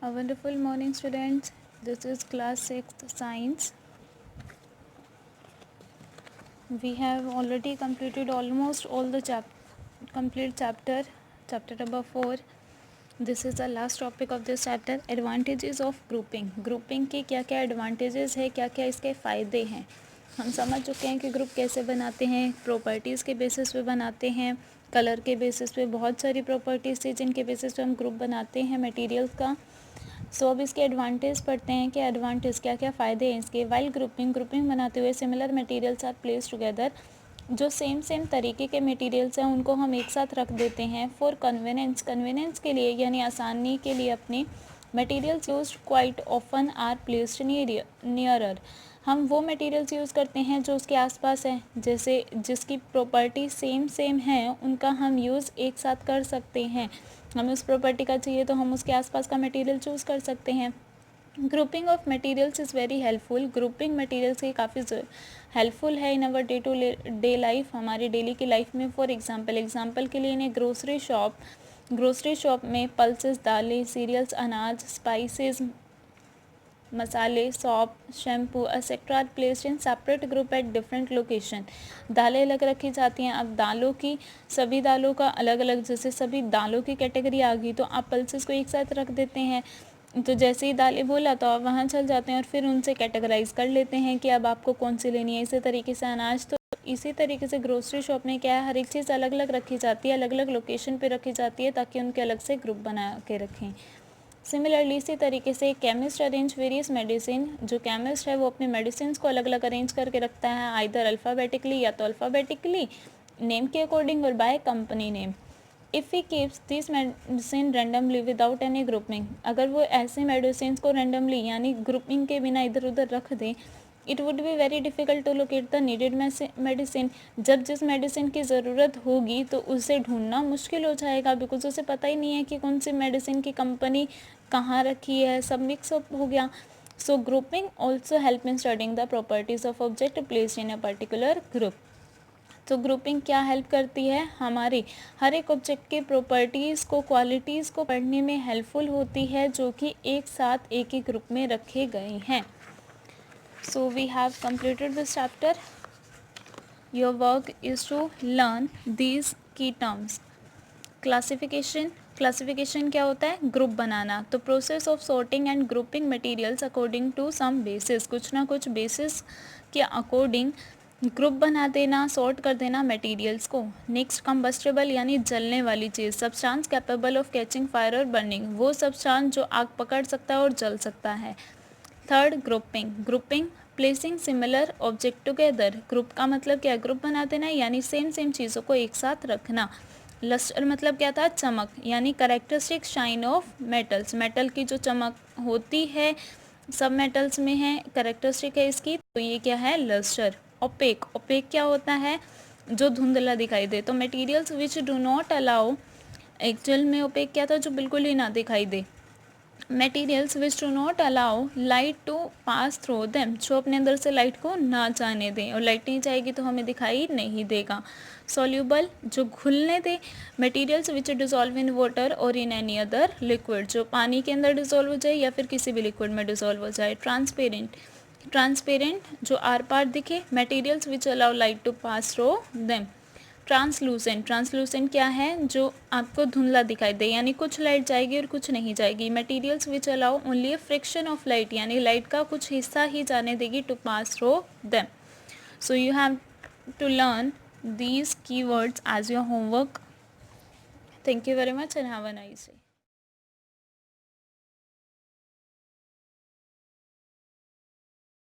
A wonderful morning, students. This is class 6th science. We have already completed almost all the complete chapter number 4. This is the last topic of this chapter. Advantages of grouping. Grouping के क्या क्या advantages है, क्या क्या इसके फ़ायदे हैं. हम समझ चुके हैं कि ग्रुप कैसे बनाते हैं. प्रॉपर्टीज़ के बेसिस पे बनाते हैं, कलर के बेसिस पे, बहुत सारी प्रॉपर्टीज़ थी जिनके बेसिस पे हम ग्रुप बनाते हैं मटेरियल्स का. सो अब इसके एडवांटेज पढ़ते हैं कि एडवांटेज क्या क्या फ़ायदे हैं इसके. वाइल ग्रुपिंग बनाते हुए similar materials are place together. जो सेम तरीके के मटेरियल्स हैं उनको हम एक साथ रख देते हैं. फॉर कन्वीनियंस के लिए यानी आसानी के लिए अपनी materials used quite often are placed nearer. हम वो मटेरियल्स यूज़ करते हैं जो उसके आसपास है, जैसे जिसकी प्रॉपर्टी सेम है उनका हम यूज़ एक साथ कर सकते हैं. हमें उस प्रॉपर्टी का चाहिए तो हम उसके आसपास का मटेरियल चूज़ कर सकते हैं. Grouping of materials is very helpful. Grouping materials की काफ़ी हेल्पफुल है in our day to day life, हमारी डेली की लाइफ में. फॉर एग्जांपल के लिए इन्हें ग्रोसरी शॉप में पल्सेस, दालें, सीरियल्स, अनाज, स्पाइसेस, मसाले, soap, shampoo etcetera are placed in separate group at different location. दालें अलग रखी जाती हैं. अब सभी दालों का अलग अलग, जैसे सभी दालों की कैटेगरी आ गई तो आप पल्सेस को एक साथ रख देते हैं. तो जैसे ही दालें बोला तो आप वहाँ चल जाते हैं और फिर उनसे कैटेगराइज कर लेते हैं कि अब आपको कौन सी लेनी है. इसी तरीके से अनाज, तो इसी तरीके से ग्रोसरी शॉप में क्या है, हर एक चीज़ अलग अलग रखी जाती है, अलग अलग लोकेशन पे रखी जाती है ताकि उनके अलग से ग्रुप बना के रखें. सिमिलरली इसी तरीके से केमिस्ट अरेंज वेरियस मेडिसिन. जो केमिस्ट है वो अपने मेडिसिन को अलग अलग अरेंज करके रखता है, आइदर अल्फ़ाबेटिकली या तो अल्फ़ाबेटिकली नेम के अकॉर्डिंग और by company name. If he keeps this medicine randomly without any grouping. अगर वो ऐसे मेडिसिन को रेंडमली यानी ग्रुपिंग के बिना इधर उधर रख दें, it would be very difficult to locate the needed medicine. जब जिस मेडिसिन की ज़रूरत होगी तो उसे ढूंढना मुश्किल हो जाएगा, बिकॉज उसे पता ही नहीं है कि कौन सी मेडिसिन की कंपनी कहाँ रखी है, सब मिक्सअप हो गया. So grouping also help in studying the properties of object placed in a particular group. तो ग्रुपिंग क्या हेल्प करती है, हमारी हर एक ऑब्जेक्ट के प्रॉपर्टीज़ को, क्वालिटीज़ को पढ़ने में हेल्पफुल होती है जो कि एक साथ एक ही ग्रुप में रखे गए हैं. So we have completed this chapter. Your work is to learn these key terms. Classification क्या होता है, ग्रुप बनाना. तो process of sorting and grouping materials according to some basis. कुछ ना कुछ बेसिस के अकॉर्डिंग ग्रुप बना देना, सॉर्ट कर देना मटेरियल्स को. नेक्स्ट कंबस्टेबल यानी जलने वाली चीज़. Substance capable of catching fire और बर्निंग. वो सब्सटेंस जो आग पकड़ सकता है और जल सकता है. Third grouping placing similar object together. Group का मतलब क्या है, ग्रुप बना देना यानी सेम चीज़ों को एक साथ रखना. लस्टर मतलब क्या था, चमक, यानी characteristic shine of metals. Metal की जो चमक होती है सब मेटल्स में है, करेक्टरिस्टिक है इसकी, तो ये क्या है, लस्टर. ओपेक क्या होता है, जो धुंधला दिखाई दे. तो materials which do not allow, actual में ओपेक क्या था, जो बिल्कुल ही ना दिखाई दे. Materials which do not allow light to pass through them. जो अपने अंदर से लाइट को ना जाने दें, और लाइट नहीं जाएगी तो हमें दिखाई नहीं देगा. सॉल्यूबल जो घुलने दे. Materials which dissolve in water और इन एनी अदर लिक्विड. जो पानी के अंदर डिजॉल्व हो जाए या फिर किसी भी लिक्विड में डिजॉल्व हो जाए. ट्रांसपेरेंट जो आर पार दिखे. Materials which allow light to pass through them. Translucent क्या है, जो आपको धुंधला दिखाई दे, यानी कुछ लाइट जाएगी और कुछ नहीं जाएगी. Materials which allow only a friction of light, यानी लाइट का कुछ हिस्सा ही जाने देगी to pass through them. So you have to learn these keywords as your homework. Thank you very much and have a nice day.